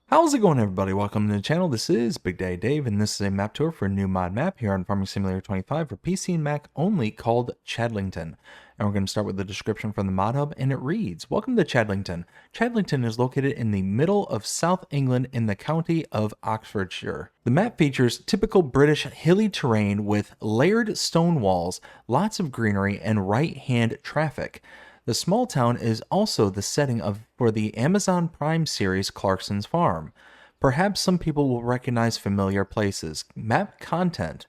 How's it going, everybody? Welcome to the channel. This is Big Daddy Dave, and this is a map tour for a new mod map here on Farming Simulator 25 for PC and Mac only, called Chadlington. And we're going to start with the description from the mod hub, and it reads, Welcome to Chadlington. Chadlington is located in the middle of South England in the county of Oxfordshire. The map features typical British hilly terrain with layered stone walls, lots of greenery, and right-hand traffic. The small town is also the setting for the Amazon Prime series Clarkson's Farm. Perhaps some people will recognize familiar places. Map content: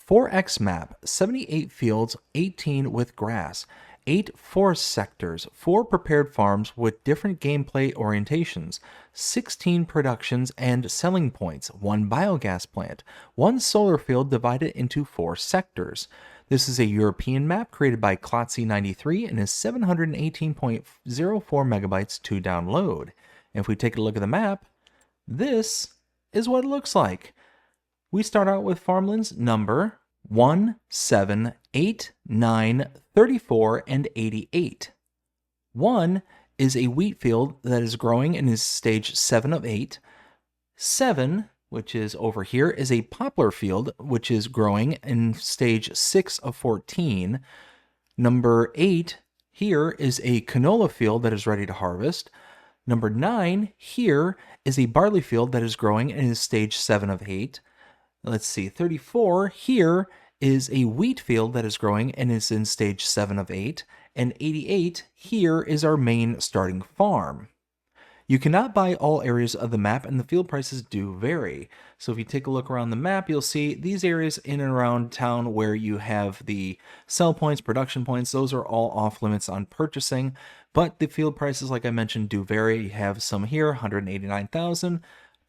4x map, 78 fields, 18 with grass, 8 forest sectors, 4 prepared farms with different gameplay orientations, 16 productions and selling points, 1 biogas plant, 1 solar field divided into 4 sectors. This is a European map created by Klotzy93 and is 718.04 megabytes to download. And if we take a look at the map, this is what it looks like. We start out with farmlands number 1, 7, 8, 9, 34, and 88. 1 is a wheat field that is growing and is stage 7 of 8. 7, which is over here, is a poplar field, which is growing in stage 6 of 14. Number 8 here is a canola field that is ready to harvest. Number 9 here is a barley field that is growing and is stage 7 of 8. Let's see, 34 here is a wheat field that is growing and is in stage 7 of 8. And 88 here is our main starting farm. You cannot buy all areas of the map, and the field prices do vary. So if you take a look around the map, you'll see these areas in and around town where you have the sell points, production points, those are all off limits on purchasing. But the field prices, like I mentioned, do vary. You have some here, 189,000,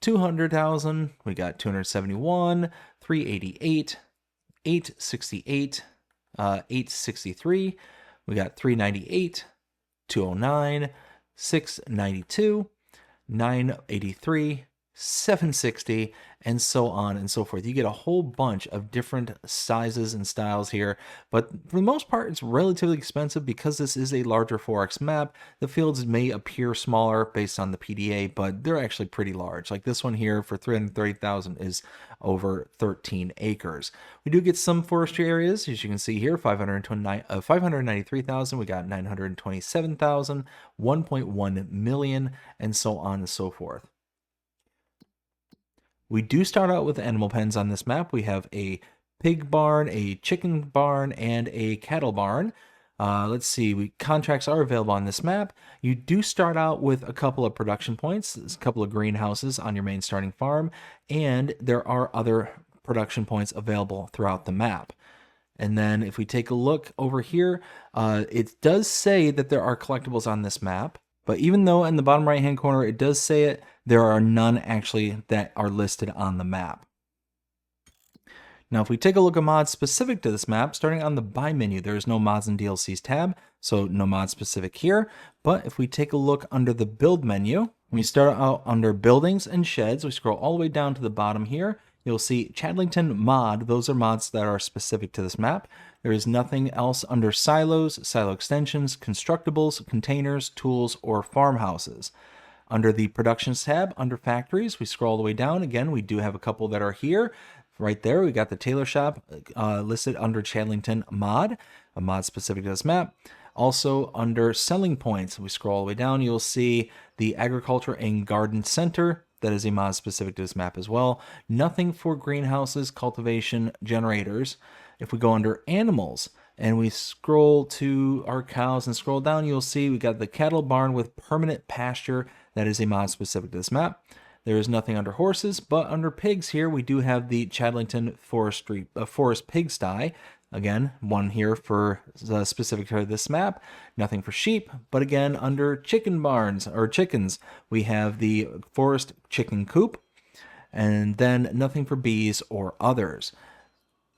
200,000, we got 271, 388, 868, 863, we got 398, 209, 692, 983, 760, and so on and so forth. You get a whole bunch of different sizes and styles here, but for the most part, it's relatively expensive because this is a larger 4x map. The fields may appear smaller based on the PDA, but they're actually pretty large. Like this one here for 330,000 is over 13 acres. We do get some forestry areas, as you can see here, 593,000, we got 927,000, 1.1 million, and so on and so forth. We do start out with animal pens on this map. We have a pig barn, a chicken barn, and a cattle barn. Let's see, contracts are available on this map. You do start out with a couple of production points, a couple of greenhouses on your main starting farm, and there are other production points available throughout the map. And then if we take a look over here, it does say that there are collectibles on this map. But even though in the bottom right hand corner it does say it, there are none actually that are listed on the map. Now if we take a look at mods specific to this map, starting on the buy menu, there is no mods and DLCs tab, so no mods specific here. But if we take a look under the build menu, we start out under buildings and sheds, we scroll all the way down to the bottom here, you'll see Chadlington mod. Those are mods that are specific to this map. There is nothing else under silos, silo extensions, constructibles, containers, tools, or farmhouses. Under the productions tab, under factories, we scroll all the way down. Again, we do have a couple that are here. Right there, we got the tailor shop listed under Chadlington mod, a mod specific to this map. Also under selling points, we scroll all the way down, you'll see the agriculture and garden center. That is a mod specific to this map as well. Nothing for greenhouses, cultivation, generators. If we go under animals and we scroll to our cows and scroll down, you'll see we got the cattle barn with permanent pasture. That is a mod specific to this map. There is nothing under horses, but under pigs here, we do have the Chadlington forest pigsty. Again, one here for specific to this map. Nothing for sheep, but again, under chicken barns or chickens, we have the forest chicken coop, and then nothing for bees or others.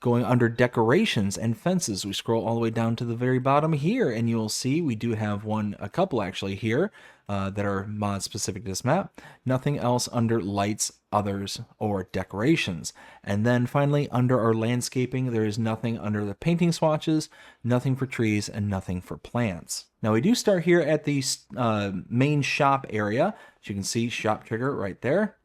Going under decorations and fences, we scroll all the way down to the very bottom here, and you'll see we do have a couple actually here. that are mod specific to this map. Nothing else under lights, others, or decorations. And then finally, under our landscaping, there is nothing under the painting swatches, nothing for trees, and nothing for plants. Now we do start here at the main shop area. As you can see, shop trigger right there.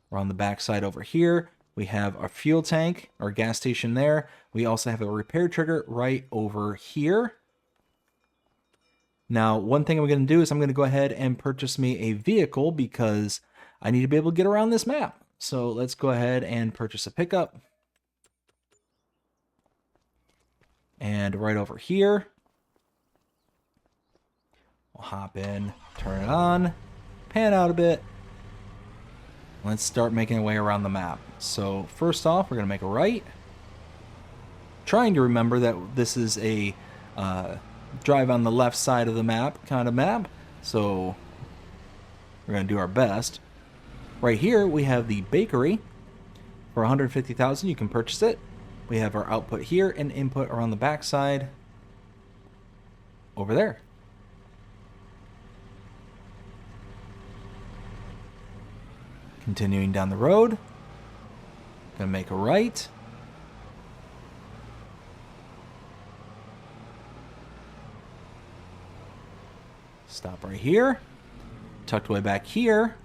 We're on the back side over here. We have our fuel tank, our gas station there. We also have a repair trigger right over here. Now, one thing I'm going to do is I'm going to go ahead and purchase me a vehicle because I need to be able to get around this map. So let's go ahead and purchase a pickup. And right over here, we'll hop in, turn it on, pan out a bit. Let's start making our way around the map. So first off, we're going to make a right. Trying to remember that this is a drive on the left side of the map kind of map. So we're going to do our best. Right here, we have the bakery. For 150,000, you can purchase it. We have our output here and input around the back side over there. Continuing down the road, gonna make a right. Stop right here. Tucked away back here,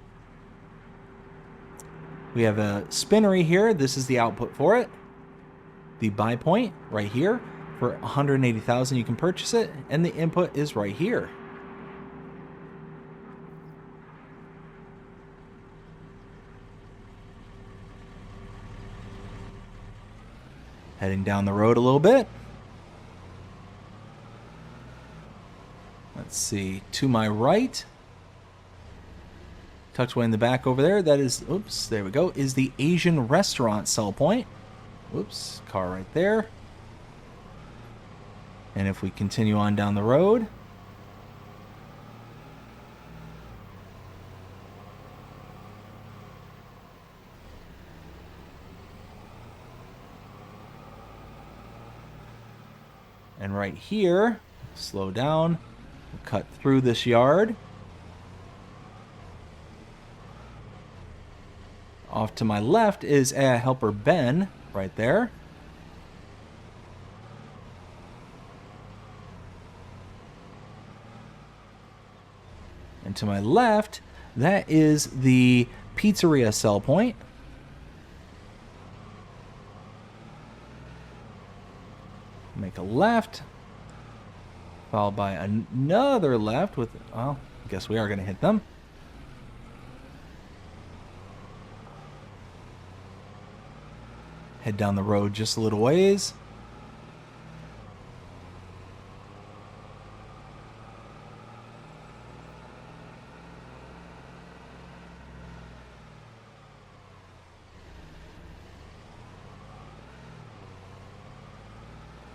we have a spinnery here. This is the output for it. The buy point right here. For 180,000, you can purchase it, and the input is right here. Heading down the road a little bit. Let's see, to my right, tucked away in the back over there, that is, oops, there we go, is the Asian restaurant sell point. Oops, car right there. And if we continue on down the road, and right here, slow down, cut through this yard. Off to my left is AI Helper Ben, right there. And to my left, that is the pizzeria sell point. Make a left, followed by another left with, well, I guess we are going to hit them. Head down the road just a little ways.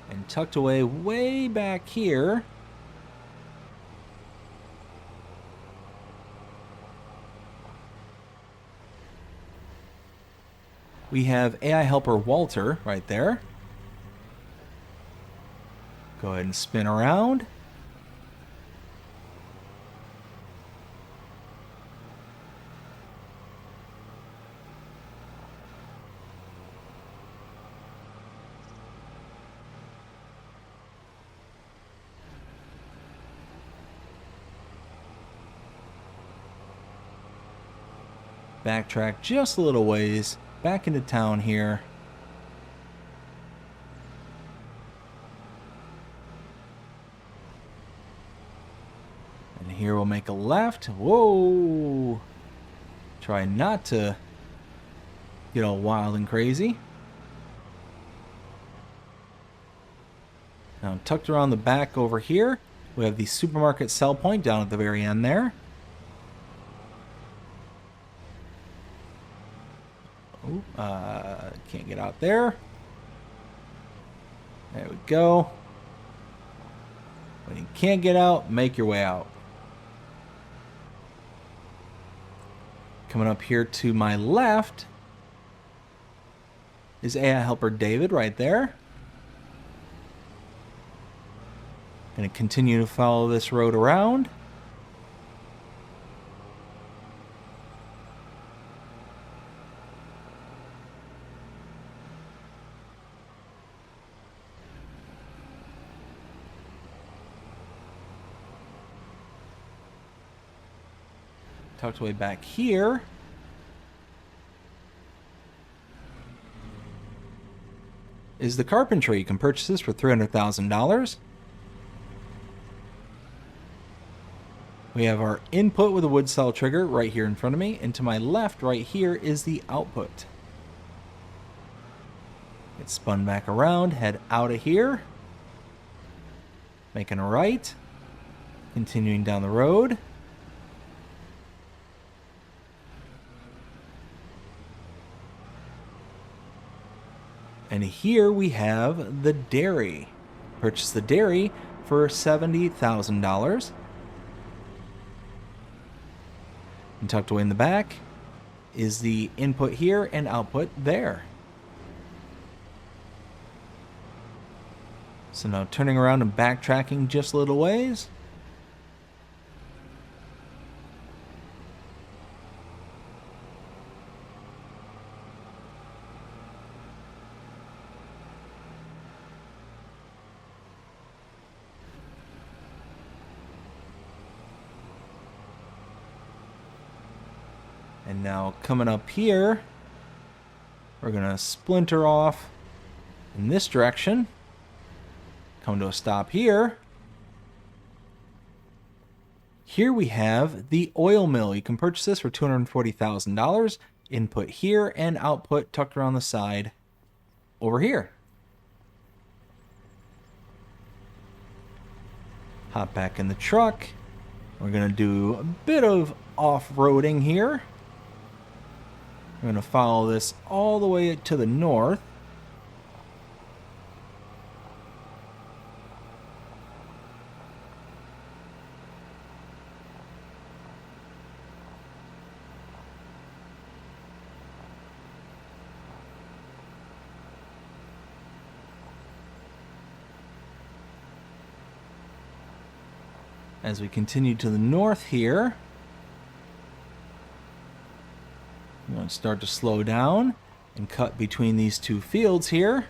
And tucked away way back here, we have AI Helper Walter right there. Go ahead and spin around. Backtrack just a little ways, back into town here. And here we'll make a left. Whoa! Try not to get all wild and crazy. Now tucked around the back over here, we have the supermarket sell point down at the very end there. Can't get out there. There we go. When you can't get out, make your way out. Coming up here to my left is AI Helper David right there. Gonna continue to follow this road around. Tucked away back here is the carpentry. You can purchase this for $300,000. We have our input with a wood cell trigger right here in front of me, and to my left right here is the output. Get spun back around, head out of here, making a right, continuing down the road. And here we have the dairy. Purchase the dairy for $70,000. And tucked away in the back is the input here and output there. So now turning around and backtracking just a little ways. And now coming up here, we're going to splinter off in this direction. Come to a stop here. Here we have the oil mill. You can purchase this for $240,000. Input here and output tucked around the side over here. Hop back in the truck. We're going to do a bit of off-roading here. We're going to follow this all the way to the north. As we continue to the north here, I'm going to start to slow down and cut between these two fields here.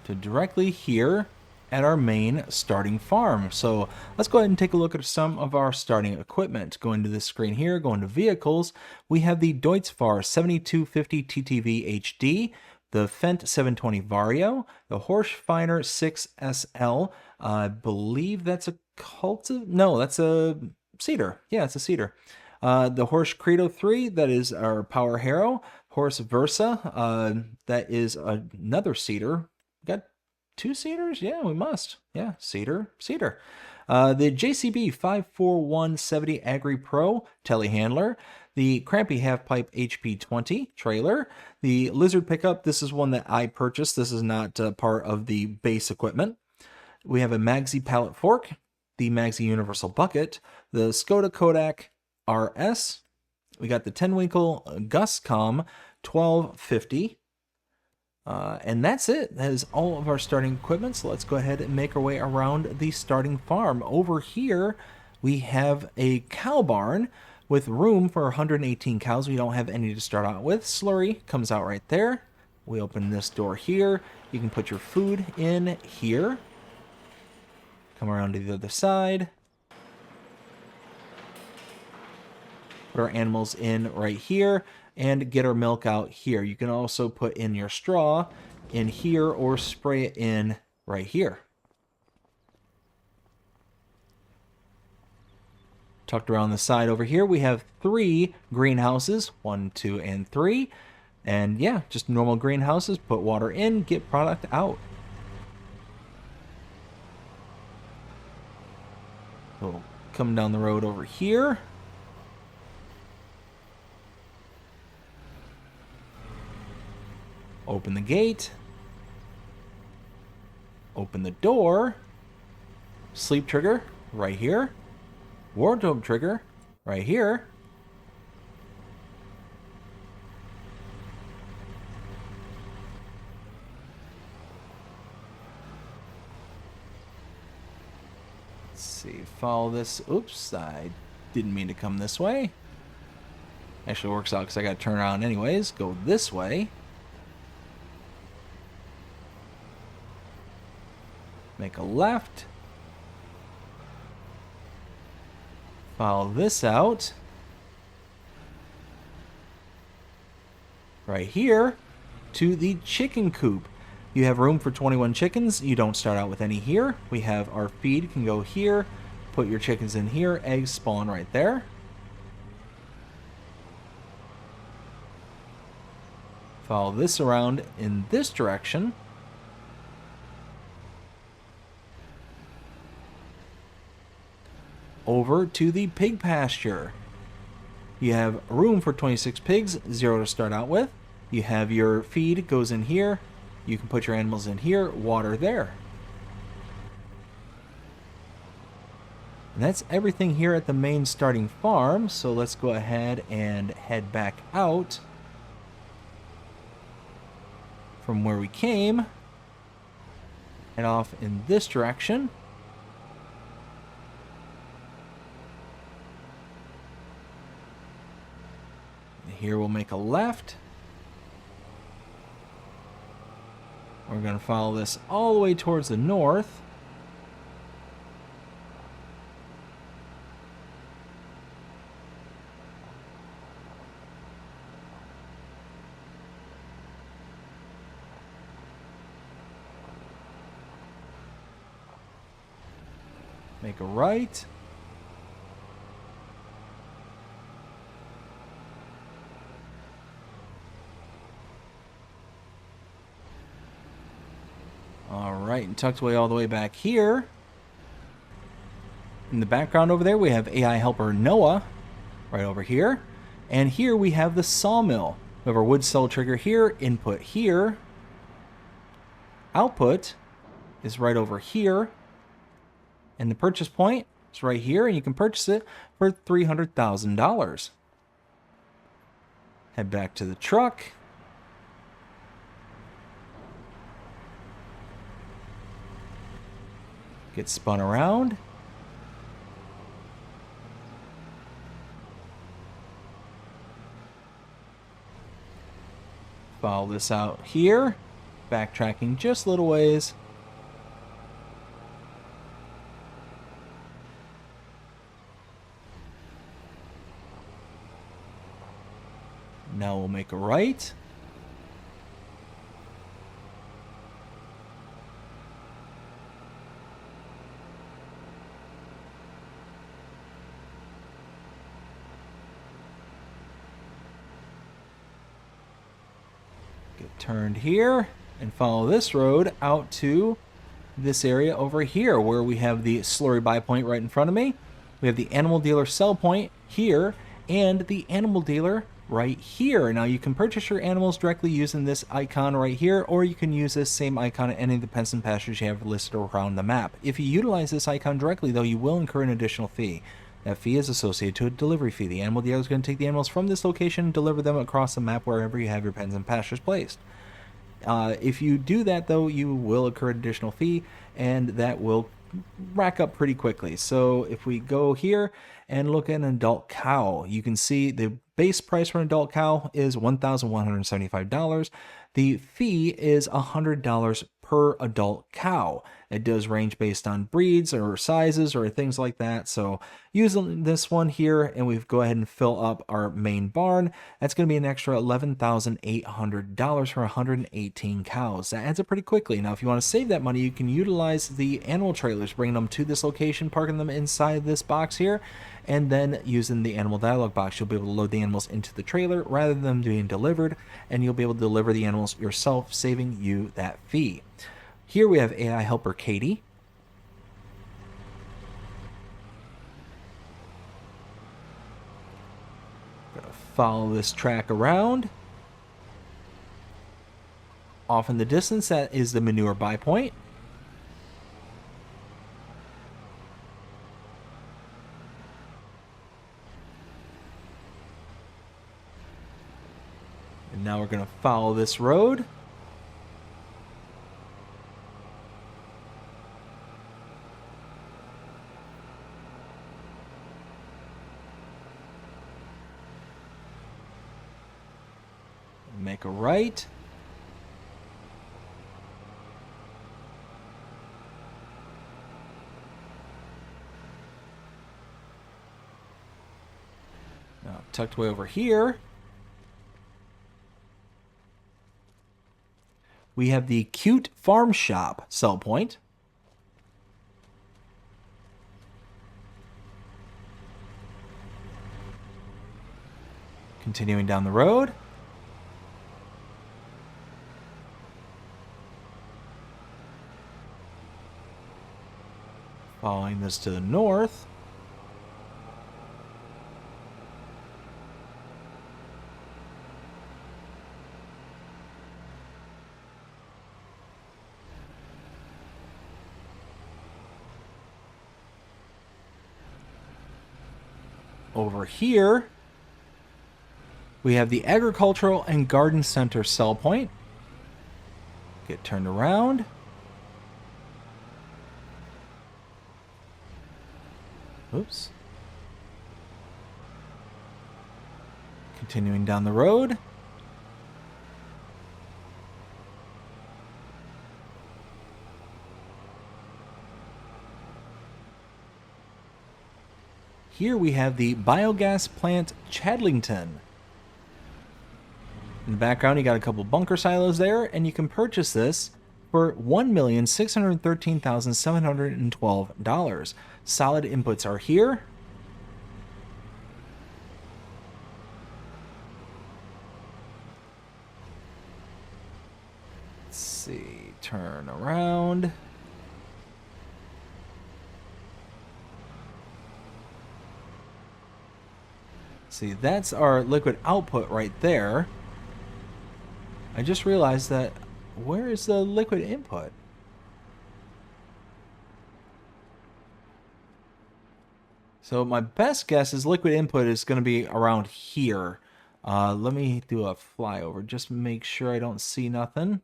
To directly here at our main starting farm. So let's go ahead and take a look at some of our starting equipment. Go into this screen here, go into vehicles. We have the Deutz-Fahr 7250 TTV HD, the Fendt 720 Vario, the Horschfeiner 6 SL. I believe that's a cultiv. No, that's a cedar. Yeah, it's a cedar. The Horsch Credo 3, that is our Power Harrow. Horse Versa, that is another cedar. Got two cedars? Yeah, we must. Yeah, cedar. The JCB 54170 Agri Pro telehandler. The Crampy Half Pipe HP20 trailer. The Lizard pickup, this is one that I purchased. This is not part of the base equipment. We have a Magsy pallet fork, the Magsy Universal bucket, the Skoda Kodak RS. We got the Tenwinkle Guscom 1250. And that's it. That is all of our starting equipment. So let's go ahead and make our way around the starting farm. Over here, we have a cow barn with room for 118 cows. We don't have any to start out with. Slurry comes out right there. We open this door here. You can put your food in here. Come around to the other side. Put our animals in right here and get our milk out here. You can also put in your straw in here or spray it in right here. Tucked around the side over here, we have 3 greenhouses, 1, 2, and 3. And yeah, just normal greenhouses. Put water in, get product out. So come down the road over here. Open the gate. Open the door. Sleep trigger right here. Wardrobe trigger right here. Let's see, follow this. Oops, I didn't mean to come this way. Actually works out because I got to turn around anyways. Go this way. Make a left. Follow this out. Right here to the chicken coop. You have room for 21 chickens. You don't start out with any here. We have our feed can go here. Put your chickens in here. Eggs spawn right there. Follow this around in this direction. Over to the pig pasture. You have room for 26 pigs, 0 to start out with. You have your feed goes in here. You can put your animals in here, water there. And that's everything here at the main starting farm. So let's go ahead and head back out from where we came. Head off in this direction. Here we'll make a left. We're going to follow this all the way towards the north. Make a right. Alright, and tucked away all the way back here. In the background over there, we have AI helper Noah, right over here. And here we have the sawmill. We have our wood cell trigger here, input here. Output is right over here. And the purchase point is right here, and you can purchase it for $300,000. Head back to the truck. Get spun around. Follow this out here. Backtracking just a little ways. Now we'll make a right. Get turned here and follow this road out to this area over here where we have the slurry buy point right in front of me. We have the animal dealer sell point here and the animal dealer right here. Now you can purchase your animals directly using this icon right here, or you can use this same icon at any of the pens and pastures you have listed around the map. If you utilize this icon directly though, you will incur an additional fee. That fee is associated to a delivery fee. The animal dealer is going to take the animals from this location and deliver them across the map wherever you have your pens and pastures placed. If you do that though, you will incur an additional fee, and that will rack up pretty quickly. So if we go here and look at an adult cow, you can see the base price for an adult cow is $1,175. The fee is $100 per adult cow. It does range based on breeds or sizes or things like that. So using this one here, and we go ahead and fill up our main barn, that's going to be an extra $11,800 for 118 cows. That adds up pretty quickly. Now, if you want to save that money, you can utilize the animal trailers, bringing them to this location, parking them inside this box here, and then using the animal dialog box, you'll be able to load the animals into the trailer rather than them being delivered, and you'll be able to deliver the animals yourself, saving you that fee. Here we have AI helper Katie. Gonna follow this track around. Off in the distance, that is the manure buy point. And now we're going to follow this road. Make a right. Tucked away over here, we have the Cute Farm Shop sell point. Continuing down the road. Following this to the north. Over here, we have the Agricultural and Garden Center sell point. Get turned around. Oops. Continuing down the road. Here we have the biogas plant Chadlington. In the background, you got a couple bunker silos there, and you can purchase this for $1,613,712. Solid inputs are here. Let's see, turn around. See, that's our liquid output right there. I just realized that, where is the liquid input? So my best guess is liquid input is going to be around here. Let me do a flyover, just make sure I don't see nothing.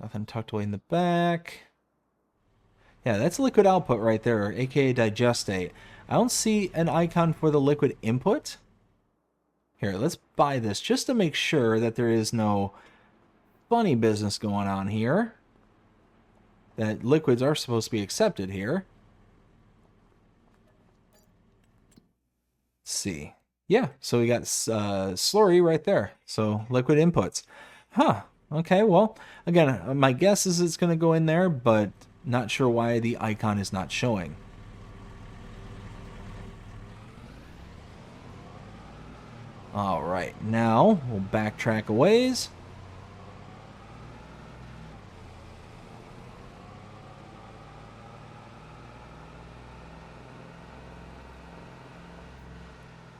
Nothing tucked away in the back. Yeah, that's liquid output right there, aka digestate. I don't see an icon for the liquid input. Here, let's buy this just to make sure that there is no funny business going on here. That liquids are supposed to be accepted here. Let's see. Yeah, so we got slurry right there. So liquid inputs. Huh. Okay, well, again, my guess is it's going to go in there, but not sure why the icon is not showing. All right, now we'll backtrack a ways.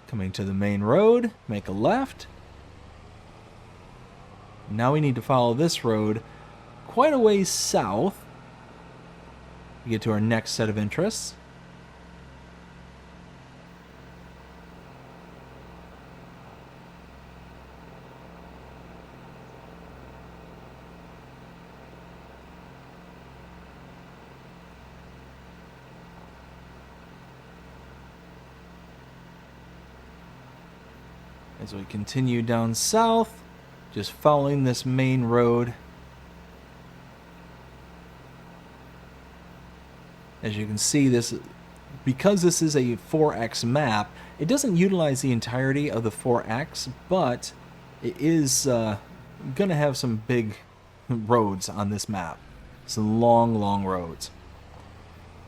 Coming to the main road, make a left. Now we need to follow this road quite a ways south to get to our next set of interests. As we continue down south, just following this main road. As you can see, because this is a 4x map, it doesn't utilize the entirety of the 4x, but it is going to have some big roads on this map. Some long, long roads.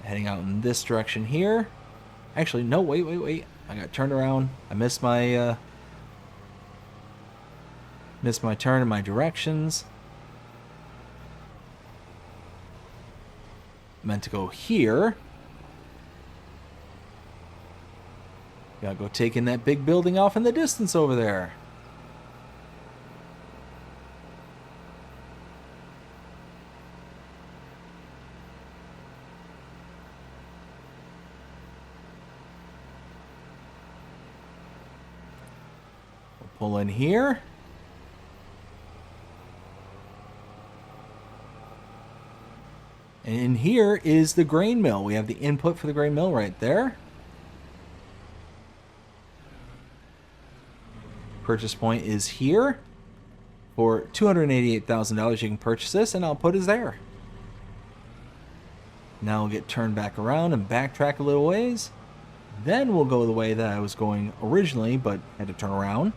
Heading out in this direction here. Actually, no, wait. I got turned around. I missed my turn in my directions. Meant to go here. Gotta go take in that big building off in the distance over there. We'll pull in here. And in here is the grain mill. We have the input for the grain mill right there. Purchase point is here. For $288,000 you can purchase this, and output is there. Now we'll get turned back around and backtrack a little ways. Then we'll go the way that I was going originally, but had to turn around.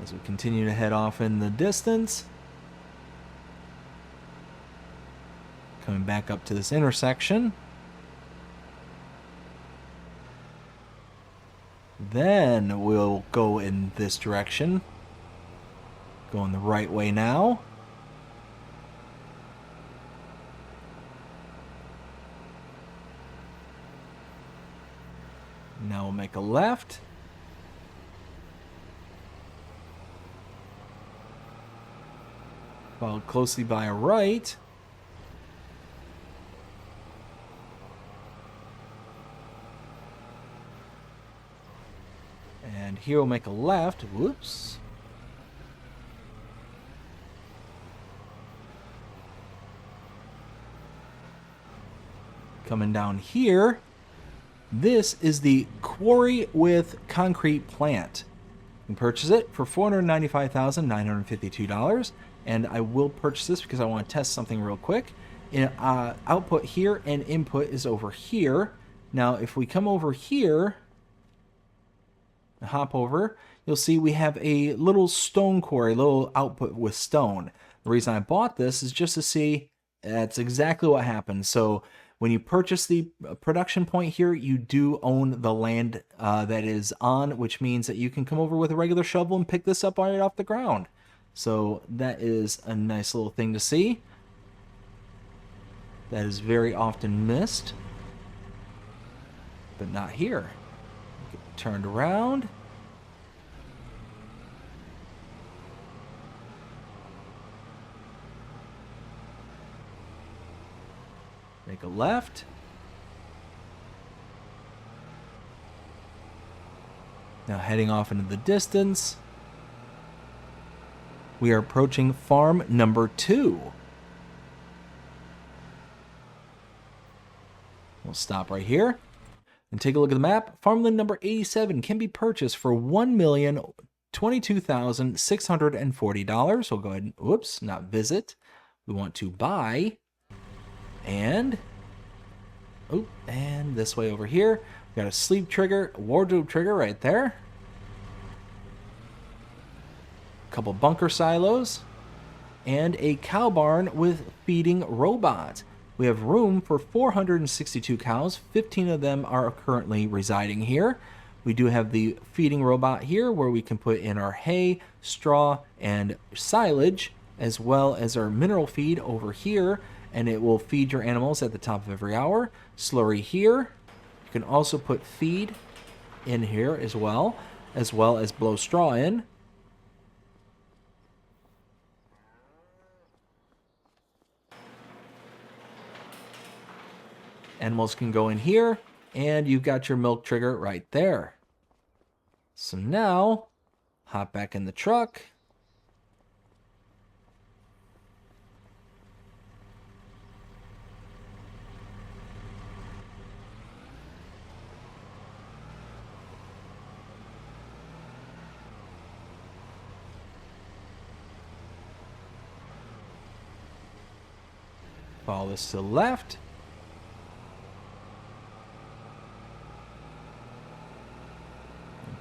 As we continue to head off in the distance. Coming back up to this intersection. Then we'll go in this direction. Going the right way now. Now we'll make a left. Followed closely by a right. And here we'll make a left. Whoops. Coming down here. This is the quarry with concrete plant. You can purchase it for $495,952. And I will purchase this because I want to test something real quick. Output here and input is over here. Now, if we come over here, hop over, you'll see we have a little stone quarry, a little output with stone. The reason I bought this is just to see that's exactly what happens. So when you purchase the production point here, you do own the land that is on, which means that you can come over with a regular shovel and pick this up right off the ground. So that is a nice little thing to see. That is very often missed, but not here. Get turned around. Make a left. Now heading off into the distance. We are approaching farm number 2. We'll stop right here and take a look at the map. Farmland number 87 can be purchased for $1,022,640. We'll go ahead and, whoops, not visit. We want to buy. And this way over here. We got a sleep trigger, a wardrobe trigger right there. Couple bunker silos, and a cow barn with feeding robot. We have room for 462 cows. 15 of them are currently residing here. We do have the feeding robot here where we can put in our hay, straw, and silage, as well as our mineral feed over here, and it will feed your animals at the top of every hour. Slurry here. You can also put feed in here as well as blow straw in. Animals can go in here, and you've got your milk trigger right there. So now, hop back in the truck. Follow this to the left.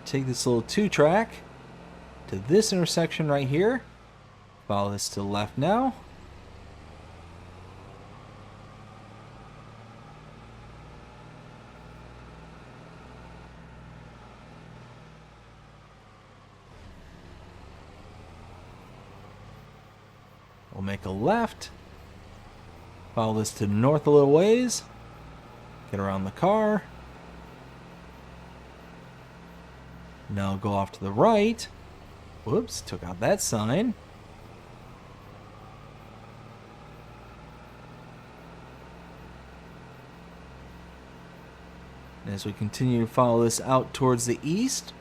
Take this little 2-track to this intersection right here. Follow this to the left now. We'll make a left. Follow this to the north a little ways. Get around the car. Now go off to the right. Whoops, took out that sign. And as we continue to follow this out towards the east,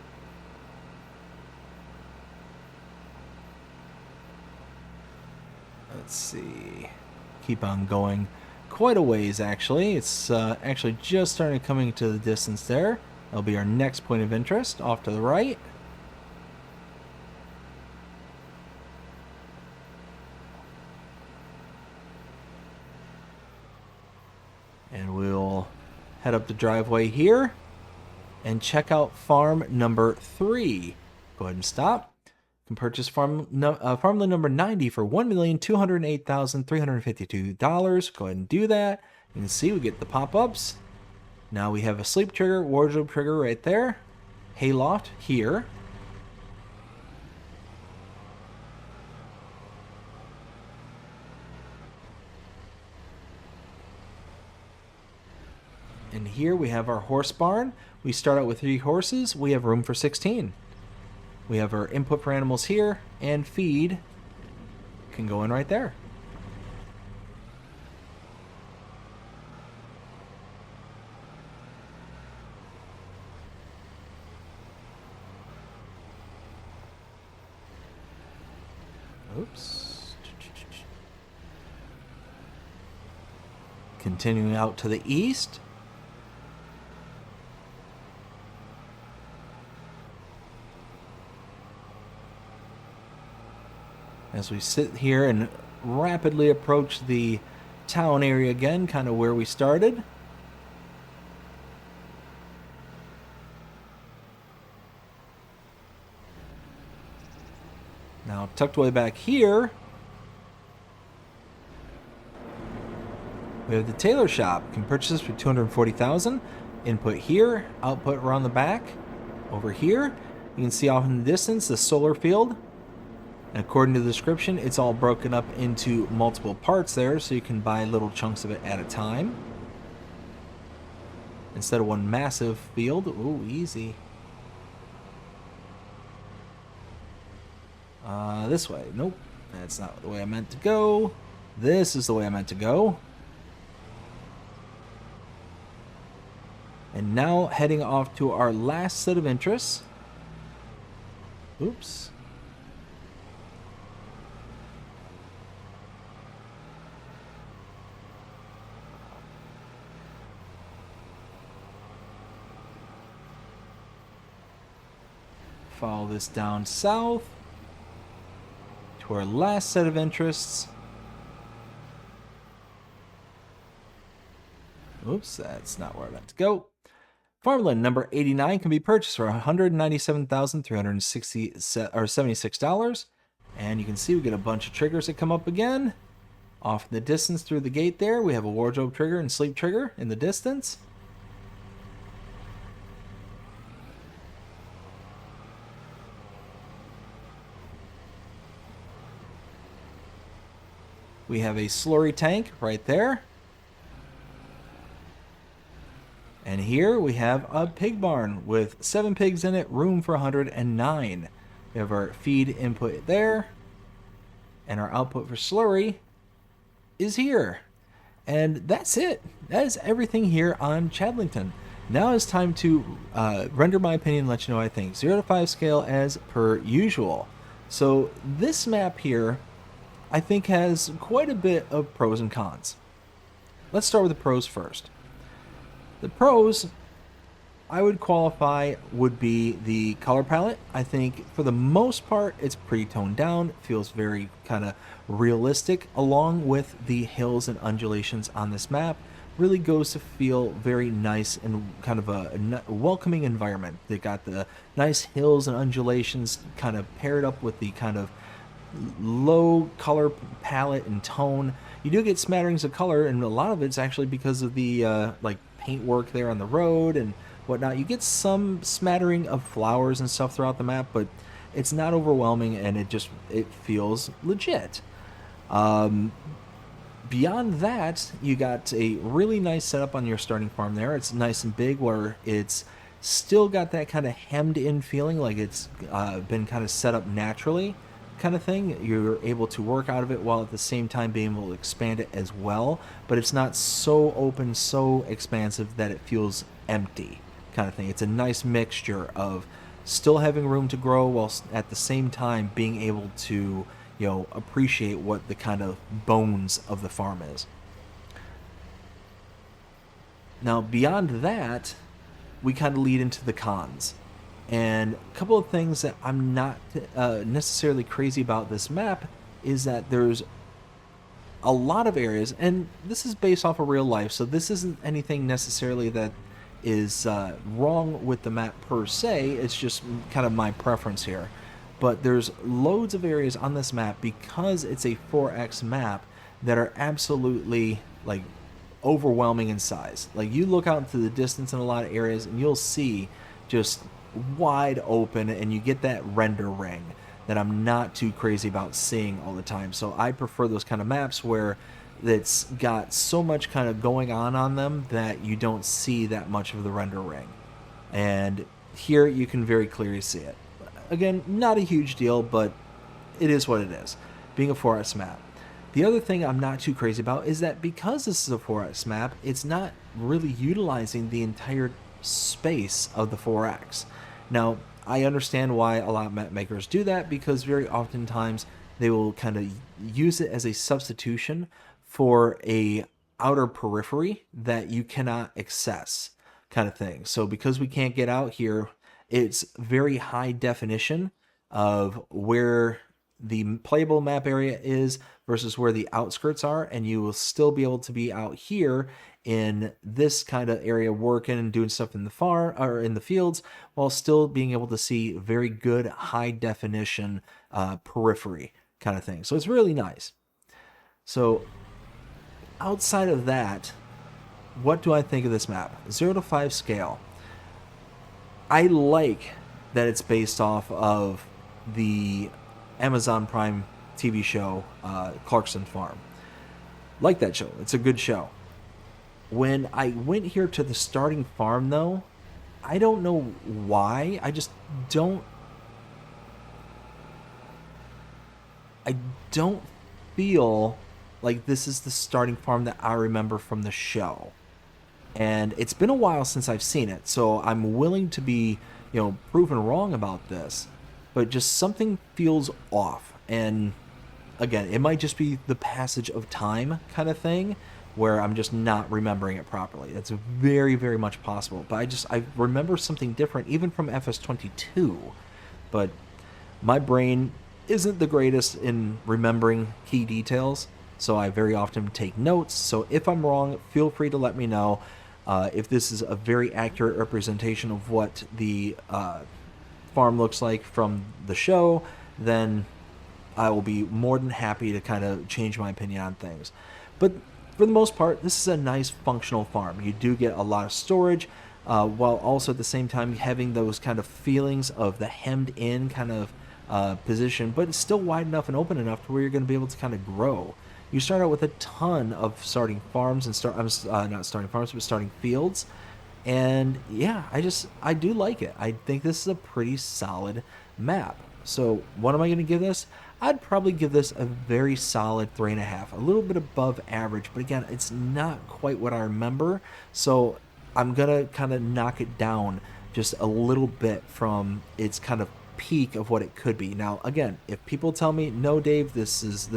let's see, keep on going. quite a ways, actually. It's actually just starting coming to the distance there. That'll be our next point of interest off to the right. And we'll head up the driveway here and check out farm number 3. Go ahead and stop. You can purchase farmland number 90 for $1,208,352. Go ahead and do that. You can see we get the pop-ups. Now we have a sleep trigger, wardrobe trigger right there. Hayloft here. And here we have our horse barn. We start out with 3 horses. We have room for 16. We have our input for animals here, and feed can go in right there. Oops. Continuing out to the east. As we sit here and rapidly approach the town area again, kind of where we started. Now, tucked away back here, we have the tailor shop. You can purchase this for $240,000. Input here, output around the back. Over here, you can see off in the distance the solar field. And according to the description, it's all broken up into multiple parts there, so you can buy little chunks of it at a time instead of one massive field. Ooh, easy. This way. Nope, that's not the way I meant to go. This is the way I meant to go. And now heading off to our last set of interests. Oops. Follow this down south to our last set of interests. Oops, that's not where I meant to go. Farmland number 89 can be purchased for $197,376. And you can see we get a bunch of triggers that come up again. Off in the distance through the gate there, we have a wardrobe trigger and sleep trigger in the distance. We have a slurry tank right there. And here we have a pig barn with 7 pigs in it, room for 109. We have our feed input there. And our output for slurry is here. And that's it. That is everything here on Chadlington. Now it's time to render my opinion and let you know what I think. 0 to 5 scale as per usual. So this map here, I think, has quite a bit of pros and cons. Let's start with the pros first. The pros I would qualify would be the color palette. I think for the most part it's pretty toned down, it feels very kind of realistic, along with the hills and undulations on this map. Really goes to feel very nice and kind of a welcoming environment. They got the nice hills and undulations kind of paired up with the kind of low color palette and tone. You do get smatterings of color, and a lot of it's actually because of the like paint work there on the road and whatnot. You get some smattering of flowers and stuff throughout the map, but it's not overwhelming, and it feels legit. Beyond that, you got a really nice setup on your starting farm there. It's nice and big, where it's still got that kind of hemmed in feeling, like it's been kind of set up naturally kind of thing. You're able to work out of it while at the same time being able to expand it as well, but it's not so open, so expansive that it feels empty kind of thing. It's a nice mixture of still having room to grow while at the same time being able to, you know, appreciate what the kind of bones of the farm is. Now, beyond that, we kind of lead into the cons. And a couple of things that I'm not necessarily crazy about this map is that there's a lot of areas, and this is based off of real life, so this isn't anything necessarily that is wrong with the map per se. It's just kind of my preference here. But there's loads of areas on this map, because it's a 4X map, that are absolutely like overwhelming in size. Like, you look out into the distance in a lot of areas and you'll see just wide open, and you get that render ring that I'm not too crazy about seeing all the time. So I prefer those kind of maps where it's got so much kind of going on them that you don't see that much of the render ring. And here you can very clearly see it. Again, not a huge deal, but it is what it is, being a 4X map. The other thing I'm not too crazy about is that because this is a 4X map, it's not really utilizing the entire space of the 4X. Now, I understand why a lot of map makers do that, because very oftentimes they will kind of use it as a substitution for a outer periphery that you cannot access, kind of thing. So because we can't get out here, it's very high definition of where the playable map area is versus where the outskirts are, and you will still be able to be out here in this kind of area working and doing stuff in the farm or in the fields, while still being able to see very good high definition periphery kind of thing. So it's really nice. So outside of that, what do I think of this map? 0 to 5 scale. I like that it's based off of the Amazon Prime TV show, Clarkson Farm. Like that show. It's a good show. When I went here to the starting farm, though, I don't know why. I don't feel like this is the starting farm that I remember from the show. And it's been a while since I've seen it, so I'm willing to be, proven wrong about this. But just something feels off. And again, it might just be the passage of time kind of thing, where I'm just not remembering it properly. That's very, very much possible. But I remember something different, even from FS22. But my brain isn't the greatest in remembering key details, so I very often take notes. So if I'm wrong, feel free to let me know. If this is a very accurate representation of what the farm looks like from the show, then I will be more than happy to kind of change my opinion on things. But for the most part, this is a nice functional farm. You do get a lot of storage, while also at the same time having those kind of feelings of the hemmed in kind of position, but it's still wide enough and open enough to where you're going to be able to kind of grow. You start out with a ton of starting farms and not starting farms, but starting fields. And yeah, I do like it. I think this is a pretty solid map. So what am I going to give this? I'd probably give this a very solid 3.5, a little bit above average, but again, it's not quite what I remember. So I'm going to kind of knock it down just a little bit from its kind of peak of what it could be. Now, again, if people tell me, no, Dave, this is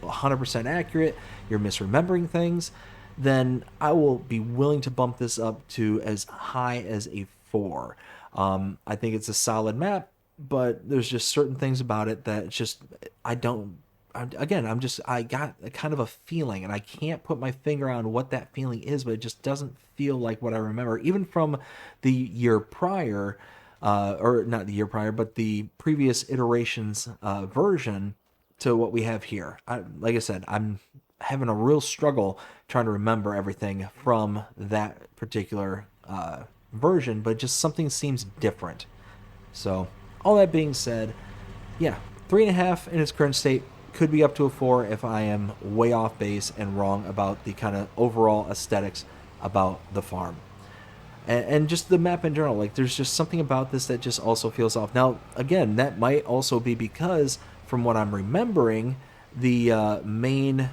100% accurate, you're misremembering things, then I will be willing to bump this up to as high as a 4. I think it's a solid map, but there's just certain things about it that just I got a kind of a feeling, and I can't put my finger on what that feeling is, but it just doesn't feel like what I remember, even from the year prior, or not the year prior, but the previous iterations version to what we have here. Like I said, I'm having a real struggle trying to remember everything from that particular version, but just something seems different. So all that being said, yeah, 3.5 in its current state, could be up to a 4 if I am way off base and wrong about the kind of overall aesthetics about the farm. And just the map in general, like there's just something about this that just also feels off. Now, again, that might also be because, from what I'm remembering, the main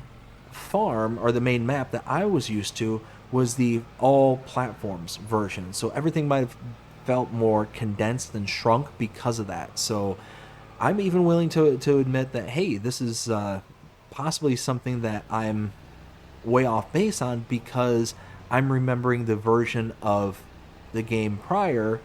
farm or the main map that I was used to was the all platforms version. So everything might have felt more condensed and shrunk because of that. So I'm even willing to admit that, hey, this is possibly something that I'm way off base on, because I'm remembering the version of the game prior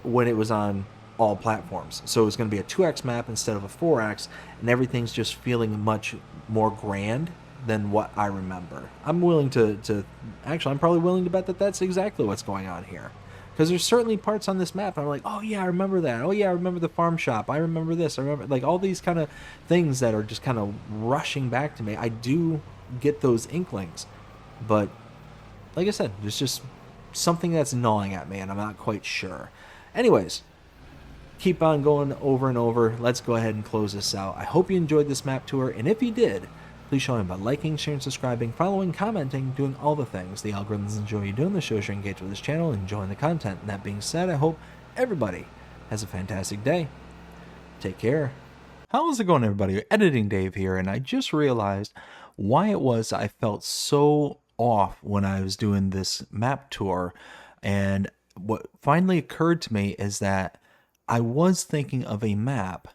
when it was on all platforms. So it was going to be a 2x map instead of a 4x, and everything's just feeling much more grand than what I remember. I'm willing to actually, I'm probably willing to bet that that's exactly what's going on here. Because there's certainly parts on this map I'm like, oh yeah, I remember that. Oh yeah, I remember the farm shop. I remember this. I remember, like, all these kind of things that are just kind of rushing back to me. I do get those inklings, but like I said, there's just something that's gnawing at me, and I'm not quite sure. Anyways, keep on going over and over. Let's go ahead and close this out. I hope you enjoyed this map tour, and if you did, please show me by liking, sharing, subscribing, following, commenting, doing all the things. The algorithms enjoy you doing the shows, you're engaged with this channel, enjoying the content. And that being said, I hope everybody has a fantastic day. Take care. How's it going, everybody? Editing Dave here, and I just realized why it was I felt so off when I was doing this map tour. And what finally occurred to me is that I was thinking of a map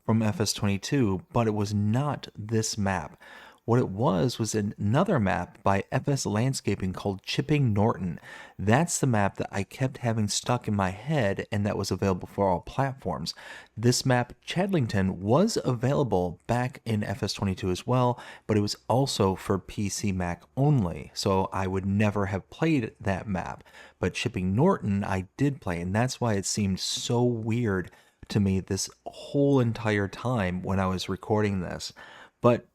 from FS22, but it was not this map. What it was another map by FS Landscaping called Chipping Norton. That's the map that I kept having stuck in my head and that was available for all platforms. This map, Chadlington, was available back in FS22 as well, but it was also for PC Mac only, so I would never have played that map. But Chipping Norton I did play, and that's why it seemed so weird to me this whole entire time when I was recording this. But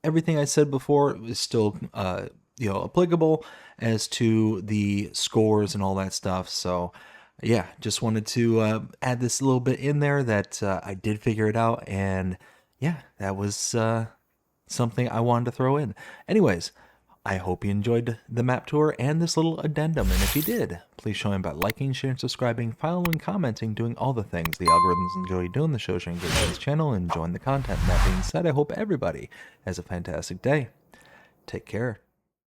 everything I said before is still, applicable as to the scores and all that stuff. So, yeah, just wanted to add this little bit in there that I did figure it out, and yeah, that was something I wanted to throw in. Anyways, I hope you enjoyed the map tour and this little addendum, and if you did, please show me by liking, sharing, subscribing, following, commenting, doing all the things. The algorithms enjoy doing the show, sharing this channel, and enjoying the content. And that being said, I hope everybody has a fantastic day. Take care.